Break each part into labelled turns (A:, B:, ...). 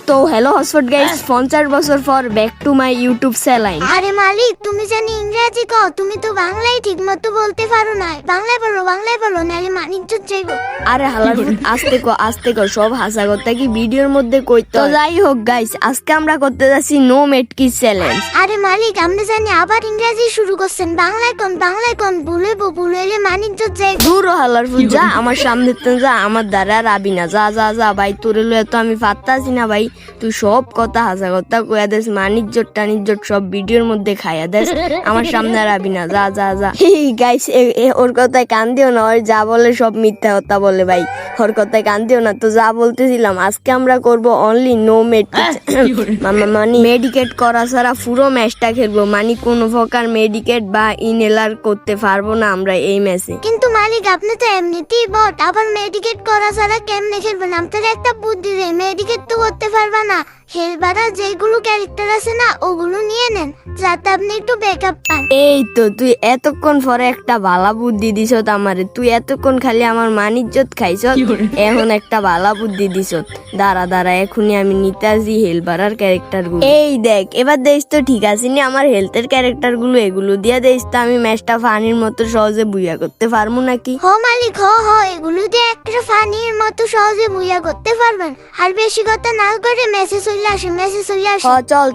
A: তো hello হসফট guys, 50 বছর পর back to my YouTube channel.
B: আরে মালিক, তুমি জানি ইংরেজি কও, তুমি তো বাংলায় ঠিক মতো বলতে পারো না। বাংলায় বলো নাহলে মানিজ্য যাইবো।
A: আরে হালার আস্তে কো সব হাসা কথা কি ভিডিওর মধ্যে কইতো। তো যাই হোক গাইস, আজকে আমরা করতে যাচ্ছি নো মেটকি চ্যালেঞ্জ।
B: আরে মালিক, আমরা জানি আবার ইংরেজি শুরু করছেন। বাংলায় কোন ভুলেলে মানিজ্য যাইবো।
A: দূর হালার যা আমার সামনে তো যা, আমার দ্বারা রাবি না। যা যা যা ভাই, তোরে লয়ে তো আমি পারতাছি না ভাই। তুই সব কথা হাসা কথা কইয়া দেস, মানিজ্য টানিজ্য সব ভিডিওর মধ্যে খাইয়া দেস, আমার সামনে রাবি না। যা যা যা গাইস, ওর কথায় কান দিও না, ওর যা বলে সব মিথ্যা কথা বলে ভাই, ওর কথায় কান দিও না। তো যা বলতেছিলাম, আজকে আমরা করব অনলি নো মানে মেডিকেট করা ছাড়া পুরো ম্যাচটা খেলবো। মানে কোনো প্রকার মেডিকেট বা ইনহেলার করতে পারবো না আমরা এই ম্যাচে।
B: কিন্তু মালিক, আপনি তো এমনিতেই বট, আবার মেডিকেট করা ছাড়া কেমনে খেলবেন? আপনার একটা বুদ্ধি দেয়, মেডিকেট তো করতে পারবা না, হেলবারা যেগুলো ক্যারেক্টার আছে না ওগুলো নিয়ে নেন, যাতে আপনি একটু ব্যাকআপ পান।
A: এই তো তুই এতক্ষণ পরে একটা ভালা বুদ্ধি দিছ আমারে। তুই এতক্ষণ খালি আমার মানিজ্জত খাইছ, এখন একটা ভালা বুদ্ধি দিছ। দাঁড়া এখনই আমি নিতে আসি হেলবারার ক্যারেক্টার গুলো। এই দেখ, এবার দেখ তো ঠিক আছে নি, আমার হেলথের ক্যারেক্টার গুলো এগুলো দিয়া দেখ তো আমি ম্যাচটা ফানির মতো সহজে বুইয়া করতে পারবো নাকি?
B: হ মালিক, হ এগুলো দিয়ে একটা ফানির মতো সহজে বুইয়া করতে পারবেন। আর বেশি কথা না করে মেসেজ চলে আসে।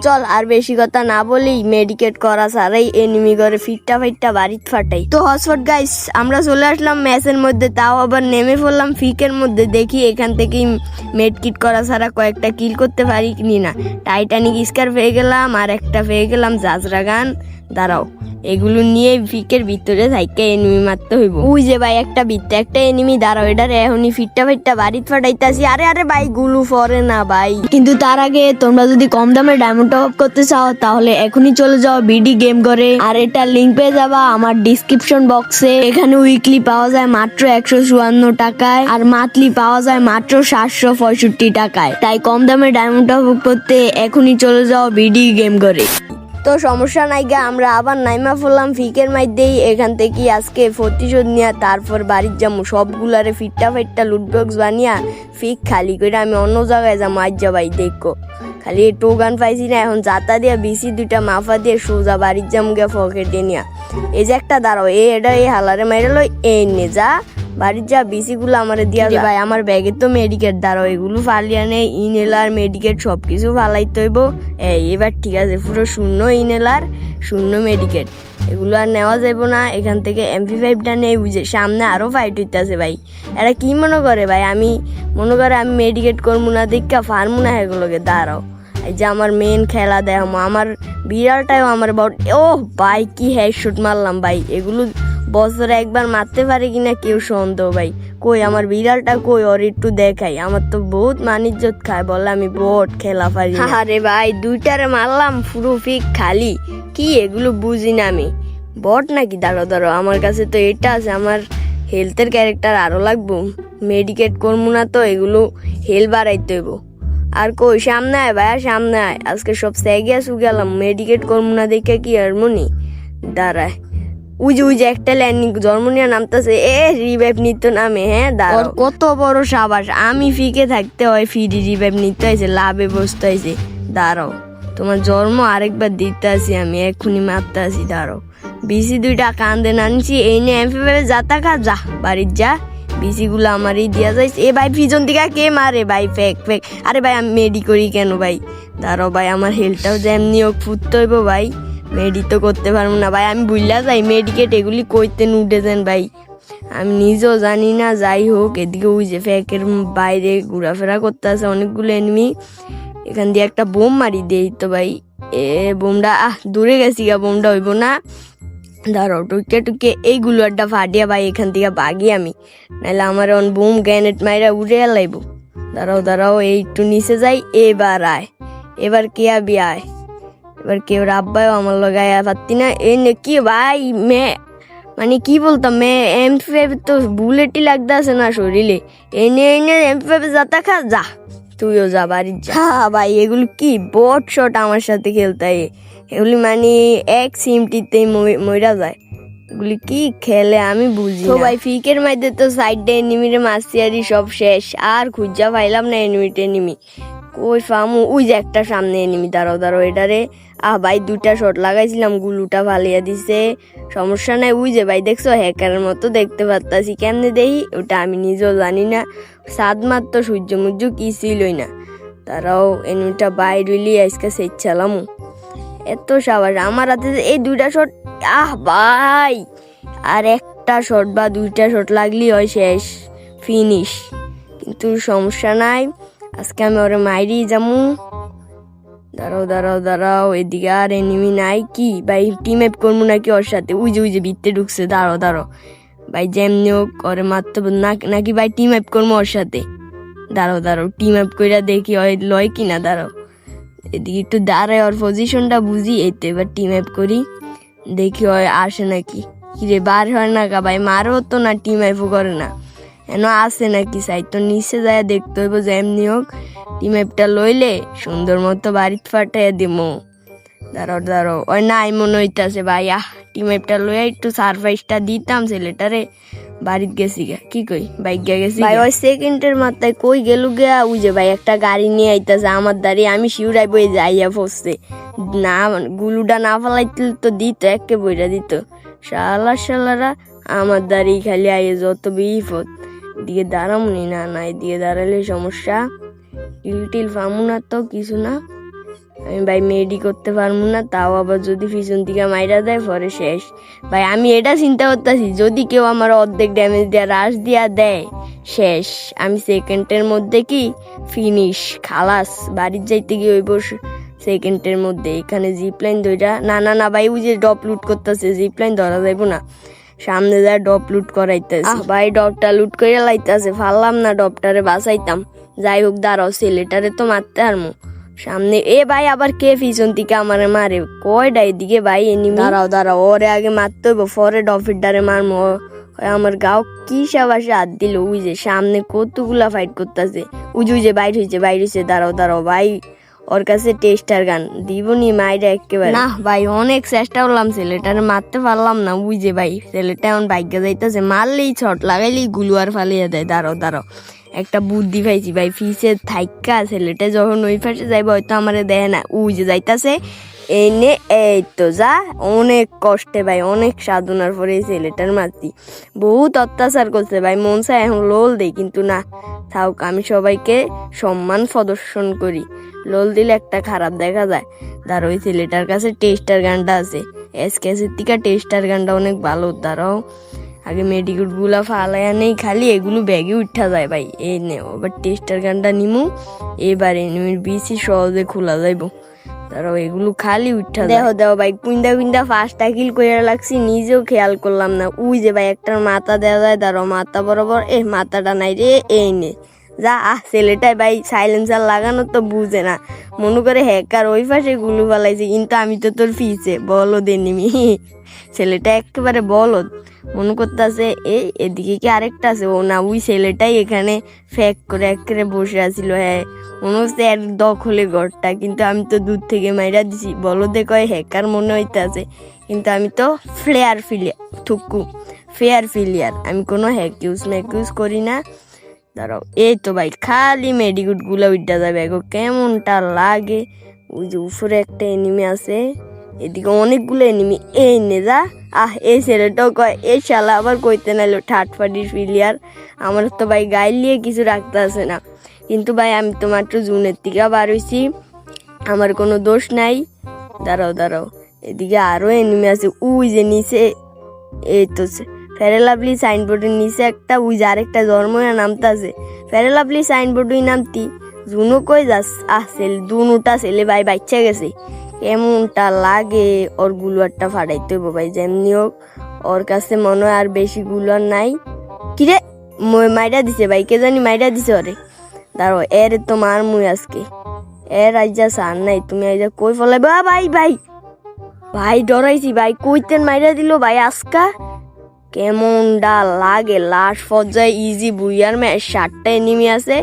A: চল আর বেশি কথা না বলেই মেডিকেট করা ছাড়াই এনিমি করে ফিটটা বাড়িত ফাটাই। তো হসফট গাইস, আমরা চলে আসলাম ম্যাচের মধ্যে, তাও আবার নেমে পড়লাম ফিকের মধ্যে। দেখি এখান থেকেই মেডকিট করা ছাড়া কয়েকটা কিল করতে পারি কি না। টাইটানিক স্কার পেয়ে গেলাম, আর একটা পেয়ে গেলাম জাজরা গান। দাঁড়াও, এগুলো নিয়ে ফিকের ভিতরে থাইকে এনিমি মারতে হইব। ওই যে ভাই একটা একটা এনিমি, দাঁড়াও এটার এখনই ফিটটা বাড়িত ফাটাইতাছি। আরে ভাই, গুলু ফরে না ভাই। কিন্তু তার আগে তোমরা যদি কম দামে ডায়মন্ড টপ আপ করতে চাও, তাহলে এখনই চলে যাও বিডি গেম করে। আর এটা লিঙ্ক পেয়ে যাবা আমার ডিসক্রিপশন বক্সে। এখানে উইকলি পাওয়া যায় মাত্র 154 টাকায়, আর মান্থলি পাওয়া যায় মাত্র 765 টাকায়। তাই কম দামে ডায়মন্ড টপ আপ করতে এখনই চলে যাও বিডি গেম করে। তো সমস্যা নাই গা, আমরা আবার নাইমা পড়লাম ফিকের মাইদেই। এখান থেকে আজকে প্রতিশোধ নিয়া তারপর বাড়ির যাবো। সবগুলারে ফিটটা লুটবক্স বানিয়া ফিক খালি করে আমি অন্য জায়গায় যাবো। আজ ভাই দেখো, খালি একটু গান পাইছি না, এখন যাতা দিয়া বিসি দুইটা মাফা দিয়ে সোজা বাড়ির যাবো গিয়া পকেটে নিয়া। এই যে একটা দাঁড়াও, এই হালারে মাইরা লই, এই নে যা বাড়ির যা বিসি গুলো আমার দিয়া ভাই। আমার ব্যাগে তো মেডিকেট, দাঁড়াও এগুলো ফালিয়া নেই, ইনহেলার মেডিকেট সবকিছু ফালাইতে হইব। এবার ঠিক আছে, পুরো শূন্য ইনহেলার শূন্য মেডিকেট, এগুলো আর নেওয়া যাইব না। এখান থেকে MP5টা নেই, বুঝে সামনে আরো ফাইট হইতেছে ভাই। এরা কি মনে করে ভাই, আমি মনে করে আমি মেডিকেট করবো না, দেখা পারবো না এগুলোকে। দাঁড়াও, এই যে আমার মেন খেলা দেখামো, আমার বিড়ালটাও আমার ও ভাই কি হেডশট মারলাম ভাই। এগুলো বছরে একবার মারতে পারে কিনা কেউ সন্দেহ ভাই। কই আমার বিড়ালটা কই, ওর একটু দেখাই। আমার তো বহুত মানিজ্জত খায়, বলে আমি বট খেলা পারি। আরে ভাই, দুইটারে মারলাম পুরো ফিক খালি। কি এগুলো বুঝি না আমি, বট নাকি? দাঁড়ো আমার কাছে তো এটা আছে, আমার হেলথের ক্যারেক্টার আরো লাগবো। মেডিকেট করবো না তো এগুলো হেল বাড়াইতে হইব। আর কই সামনে আয় ভাইয়া, সামনে আয়। আজকে সব সেগিয়া গেলাম, মেডিকেট করবো না দেখে কি আর মনি। দাঁড়ায়, উই যে একটা ল্যান্ডিং জর্মনিয়া নামতেছে, রিভাইভ নিতে নামে। হ্যাঁ দাঁড়াও, কত বড় সাবাস, আমি ফিকে থাকতে হয় ফ্রি রিভাইভ নিতে হয়েছে, লাভে বসতে হয়েছে। দাঁড়াও, তোমার জন্ম আরেকবার দিতে আসি, আমি এক্ষুনি মারতে আসি। দাঁড়াও, বিসি দুইটা কান্দে নানছি, এই নিয়ে MP5 যাতা খা, যা বাড়ির যা। বিসি গুলো আমারই দিয়া যাইছে। ভাই পিছন দিকে কে মারে ভাই? ফেক। আরে ভাই, আমি মেডি করি কেন ভাই? দাঁড়াও ভাই, আমার হেলথটাও যেমনি হোক ফুটতে হইব ভাই, মেডি তো করতে পারবো না ভাই। আমি বুঝলা যাই মেডিকেট এগুলি কইতে উঠে দেন ভাই, আমি নিজেও জানি না। যাই হোক, এদিকে ওই যে ফ্যাকের বাইরে ঘোরাফেরা করতে আছে অনেকগুলো এনিমি। এখান দিয়ে একটা বোম মারি দেই তো ভাই। বোমটা দূরে গেছি গা, বোমটা হইব না। দাঁড়াও, টুকে এইগুলো একটা ফাটিয়া ভাই এখান থেকে ভাগি আমি, নাহলে আমার বোম গ্যানেট মাইরা উড়ে লাইব। দাঁড়াও এই একটু নিচে যাই। এবার কে আবি আয়, এবার কেউ রাব্বাও আমার লগায় পারতি না। কি ভাই মানে কি বলতাম, MP5 তো বুলেটই লাগতে আছে না শরীরে। এনে MP5 যাতা খা, যা তুইও যা বাড়ির যা। ভাই এগুলো কি বট শট আমার সাথে খেলতে, এগুলি মানে এক সিমটিতেই মইরা যায়। এগুলি কি খেলে আমি বুঝি তো ভাই। ফিকের মধ্যে তো সাইডে এনিমিরে মারছি, আর সব শেষ, আর খুঁজা পাইলাম না এনিমি। কই ফামু ওই যে একটা সামনে এনিমি, দাঁড়াও দাঁড়াও এটারে। ভাই 2টা শট লাগাইছিলাম, গুলুটা ফালিয়া দিছে। সমস্যা নাই, ওই যে ভাই দেখছো হ্যাকারের মতো দেখতে পারতাছি, কেমনে দেই ওটা আমি নিজেও জানি না। সাদ মাত্র সূর্য মুর্য কিছুই না। তারাও এনিমিটা বাইরেলি আজকে সেচ্ছালাম। এত সাবাস আমার হাতে এই 2টা শট। ভাই আর একটা শট বা 2টা শট লাগলি হয় শেষ, ফিনিশ। কিন্তু সমস্যা নাই, আজকে আমি ওরে মাইরি যামু। দাঁড়াও দাঁড়াও দাঁড়াও, এদিকে আর এনিমি নাই কি ভাই? টিম আপ করবো নাকি ওর সাথে? ওই যে ভিতরে ঢুকছে, দাঁড়াও দাঁড়াও ভাই, যেমনি হোক ওরে মারতে নাকি ভাই টিম আপ করবো ওর সাথে। দাঁড়াও দাঁড়াও টিম আপ কইরা দেখি হয় লয় কিনা। দাঁড়াও এদিকে একটু দাঁড়ায়, ওর পজিশনটা বুঝি, এই তো এবার টিম আপ করি, দেখি হয় আসে নাকি। কিরে বার হয় না কা ভাই? মারও তো না, টিম আপও করে না, এন আসে নাকি? সাই তো নিচে যায় দেখতে হইব যে এমনি হোক টিম আপটা লইলে সুন্দর মতো বাড়িতে ফাটাইয়া দিমো। দাঁড়াও দাঁড়াও, ওই নাই মনে হইতাছে ভাই। টিম আপটা লইয়া একটু সারপ্রাইজটা দিতাম ছেলেটারে, বাড়িত গেছি গা, কি কই বাইক গেছি ভাই। ওই সেকেন্ডের মাথায় কই গেল গিয়া, ওই যে ভাই একটা গাড়ি নিয়ে আইতাছে আমার দাঁড়িয়ে, আমি শিউরাই বই যাইয়া ফসছে না, গুলুটা না ফালাইতে তো দিত, একে বইরা দিত। শালারা আমার দাঁড়িয়ে খালি আইয়ে যত বিপদ। এদিকে দাঁড়ামনি না, না এদিকে দাঁড়ালে সমস্যা। টিল ফামু না তো কিছু না, আমি ভাই মেডি করতে পারবো না, তাও আবার যদি পিছন থেকে মাইরা দেয় পরে শেষ। ভাই আমি এটা চিন্তা করতেছি, যদি কেউ আমার অর্ধেক ড্যামেজ দিয়ে রাশ দিয়া দেয় শেষ, আমি সেকেন্ডের মধ্যে কি ফিনিশ, খালাস। বাড়ির যাইতে গিয়ে ওই সেকেন্ডের মধ্যে। এখানে জিপলাইন ধরা, না না না ভাই, ওই যে ডপ লুট করতেছে, জিপলাইন ধরা যাইব না, সামনে যায় ডপ লুট করাইতেছে। ভাই ডপটা লুট করে লাইতেছে, ফাললাম না, ডপটারে বাঁচাইতাম। যাই হোক দাঁড়াও, ছেলেটারে তো মারতে হারমো সামনে। ভাই আবার কে পিছন থেকে আমারে মারে? কয়টা এদিকে ভাই এনিমি? দাঁড়াও দাঁড়াও, ওরে আগে মারতে হইব, পরে ডফির ডারে মারমো। আমার গাও কি সাবাসে হাত দিল, ওই যে সামনে কতগুলা ফাইট করতেছে, ওই যে বাইর হয়েছে। দাঁড়াও দাঁড়াও ভাই, ওর কাছে টেস্টার গান দিবনি মাইরা একেবারে। না ভাই অনেক চেষ্টা করলাম, ছেলেটারে মারতে পারলাম না। ওই যে ভাই ছেলেটা এখন বাইকে যাইতেছে, মারলেই ছট লাগাইলেই গুলু আর ফালিয়ে দেয়। দাঁড়াও দাঁড়াও, একটা বুদ্ধি পাইছি ভাই, ফিসে থাইকা ছেলেটা যখন ওই পাশে যাইব হয়তো আমারে দেয় না, ওই যে যাইতাছে এনে, এই তো যা। অনেক কষ্টে ভাই, অনেক সাধনার পরে এই ছেলেটার মারছি, বহুত অত্যাচার করছে ভাই, মন চায় এখন লোল দেই, কিন্তু না থাক, আমি সবাইকে সম্মান প্রদর্শন করি, লোল দিলে একটা খারাপ দেখা যায়। দাঁড়ো ওই ছেলেটার কাছে টেস্টার গানটা আছে, এসকেসের থেকে টেস্টার গানটা অনেক ভালো। দাঁড়াও আগে মেডিকেট গুলা ফালাইয়া নেই, খালি এগুলো ব্যাগে উঠা যায় ভাই। এই নে এবার টেস্টার গানটা নিমু, এবার এনিমির বিসি সহজে খোলা যাইব। তারাও এগুলো খালি উঠা দেখো ভাই, কুইন্দা ফার্স্টটা কিল করে লাগছি, নিজেও খেয়াল করলাম না। ওই যে ভাই একটার মাথা দেওয়া যায়, দাঁড়াও মাথা বরাবর, মাথাটা নাই রে, এই নে যা। ছেলেটাই ভাই সাইলেন্সার লাগানো তো বুঝে না, মনে করে হ্যাকার ওই পাশে গুলু ফালাইছে, কিন্তু আমি তো তোর ফিসে বলদ এনিমি। ছেলেটা একেবারে বলদ, মনে করতেছে এদিকে কি আরেকটা আছে, ও না ওই ছেলেটাই এখানে ফ্যাক করে একেবারে বসে আছিল। হ্যাঁ মনে হচ্ছে এর দখলে ঘরটা, কিন্তু আমি তো দূর থেকে মাইরা দিছি। বলদে কয় হ্যাকার মনে হইতেছে, কিন্তু আমি তো ফেয়ার ফিলিয়ার, আমি কোনো হ্যাক ইউজ করি না। দাঁড়াও এই তো ভাই খালি মেডিকুট গুলো উঠা যাবে, কেমনটা লাগে। ওই যে উপরে একটা এনিমি আছে, এদিকে অনেকগুলো এনিমি, এই নে যা। এই ছেলেটাও কয়, এই শালা আবার কইতে নাইলো ঠাট ফাটির ফিলিয়ার। আমার তো ভাই গাইল নিয়ে কিছু রাখতে আছে না, কিন্তু ভাই আমি তো মাত্র জুনের থেকে বার হইছি, আমার কোনো দোষ নাই। দাঁড়াও এদিকে আরো এনিমি আছে, ওই যে নিচে, এই তো ফেরেলাভলি সাইনবোর্ডের নিচে একটা, ওই যে আরেকটা জন্ময়া নামতা আছে, ফেরেলাভলি সাইনবোর্ডই নামতি। জুনো কই যাস? দুটা ছেলে ভাই বাচ্চা গেছে, কেমনটা লাগে। ওর গুলোয়ারটা ফাটাইতে হইব ভাই যেমনি হোক, ওর কাছে মনে হয় আর বেশি গুলোয়ার নাই। কিরে মাইরা দিছে ভাই, কে জানি মাইরা দিছে ওরে। দাঁড়ো এর তো মার মুই আজকে, এর আইজা সার নাই, তুমি আইজা কই ফলাইবা ভাই ডরাইছি ভাই, কইতেন মাইরা দিল ভাই আজকা। কেমনটা লাগে, লাস্ট পর্যায়ে ইজি বুইয়ার ম্যাচ, 7টা এনিমি আছে,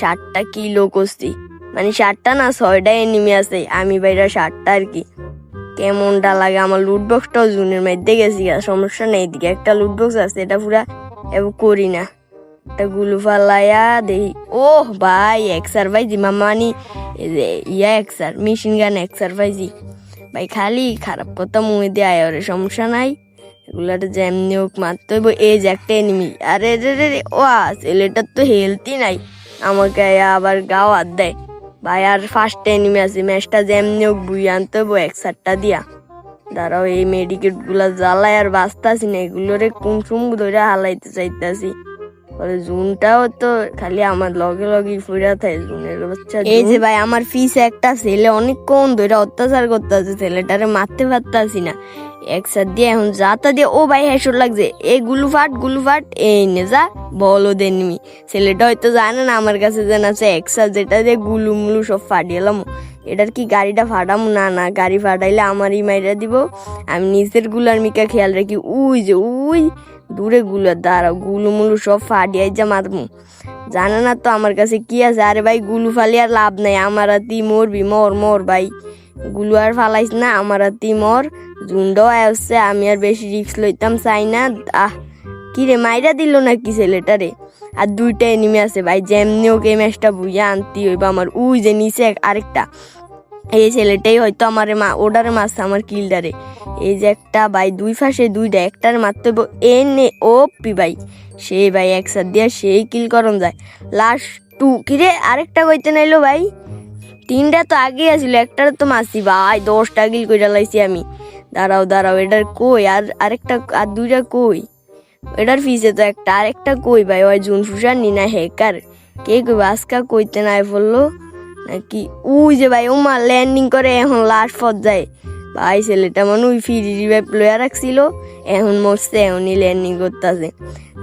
A: 7টা কিলো করছি, মানে 7টা না 6টা এনিমি আছে, আমি বাইরা 7টা আর কি। কেমনটা লাগে, আমার লুটবক্সটাও জুনের মধ্যে গেছি, সমস্যা নেই। এদিকে একটা লুটবক্স আছে, এটা পুরা করি না, একটা গুলু ফালাইয়া দেই। ও ভাই এক্সার ভাইজি মামানি ইয়া এক্সার মেশিন গান এক্সার ভাইজি ভাই, খালি খারাপ কথা মুখে দিয়ে আয় ওরে, সমস্যা নাই, এগুলার যেমনি হোক মারতে হইব। এই যে একটা এনিমি, আরে রে রে রে, ও ছেলেটার তো হেলথই নাই, আমাকে আবার গাও হাত দেয় ভাই। আর ফার্স্ট এনিমি আছে, ম্যাচটা যেমনি হোক বুই আনতে হইব এক্সারটা দিয়া। দাঁড়াও, এই মেডিকেট গুলা জ্বালায় আর বাঁচতাছি না, এগুলোরে কোন সুম ধরে হালাইতে চাইতাছি। জুনটাও তো খালি আমার লগে লগে ফুরা থাকে জুনের বাচ্চা। এই যে ভাই আমার পিছে একটা ছেলে অনেকক্ষণ ধরে অত্যাচার করতেছে, ছেলেটারে মারতে পারতাছি না, একসাথ দিয়ে এখন যাতা দিয়ে। ও ভাই হেসর লাগছে, এই গুলু ফাট এই নে যা বলো দেনমি। ছেলেটা হয়তো জানে না আমার কাছে যেন আছে একসাথ, যেটা দিয়ে গুলু মুলু সব ফাটিয়েলাম। এটার কি গাড়িটা ফাটামো? না না, গাড়ি ফাটাইলে আমারই মাইরা দিব। আমি নিজের গুলার মিকা খেয়াল রাখি। উই যে উই দূরে গুলার দাঁড়াও, গুলু মুলু সব ফাটিয়াই যা মারমু। জানে না তো আমার কাছে কি আছে। আরে ভাই গুলু ফালি আর লাভ নাই, আমার আতি মরবি, মর মর ভাই, গুলু আর ফালাইস না, আমার আতি মর। জুন্ডও আসছে, আমি আর বেশি রিস্ক লইতাম চাই না। কি রে মাইরা দিল নাকি ছেলেটারে? আর দুইটা এনিমি আছে ভাই, যেমনি ওকে ম্যাচটা বুঝে আনতি হইব আমার। উই যে নিচে আরেকটা, এই ছেলেটাই হয়তো আমার ওডারে মারছে আমার কিলডারে। এই যে একটা ভাই, দুই ফাঁসে দুইটা, একটার মারতে হইব এনে ও পি ভাই, সেই ভাই একসাথ দিয়া সেই কিল করন যায়। লাস্ট টু, কিরে আরেকটা কইতে নাইলো ভাই, তিনটা তো আগে আসিল, একটার তো মারছি ভাই, 10টা কিল কইরা লাইছি আমি। দাঁড়াও এটার কই, আর আরেকটা, আর দুইটা কই? এটার পিছে তো একটা, আরেকটা কই ভাই? ওই জুন ফুসার নি না হ্যাকার, কে কই আজকা কইতে নাই বললো নাকি? উই যে ভাই ওমা ল্যান্ডিং করে এখন লাস্ট পর্যায়ে ভাই, ছেলেটা মানে ওই ফ্রি রিভাইভ লয়া রাখছিল, এখন মরছে, এখনই ল্যান্ডিং করতেছে।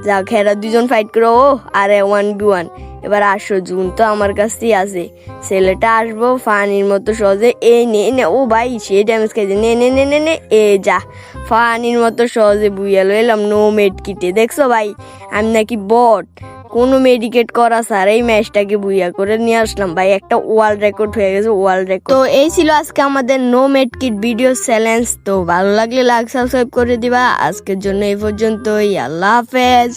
A: যাক হেরা দুজন ফাইট করো, ও আরে 1v1। এবার আসো, জুন তো আমার কাছেই আছে, ছেলেটা আসবো ফানির মতো সহজে। এই নে ও ভাই সে ড্যামেজ খাইছে, নে এ যা, ফানির মতো সহজে বুইয়া লইলাম নো মেড কিটে। দেখছো ভাই আমি নাকি বট, কোনো মেডিকেট করা স্যার এই ম্যাচটাকে বুইয়া করে নিয়ে আসলাম ভাই, একটা ওয়ার্ল্ড রেকর্ড হয়ে গেছে, ওয়ার্ল্ড রেকর্ড। তো এই ছিল আজকে আমাদের নো মেডকিট ভিডিও চ্যালেঞ্জ। তো ভালো লাগলে লাইক সাবস্ক্রাইব করে দিবা। আজকের জন্য এই পর্যন্তই, আল্লাহ হাফেজ।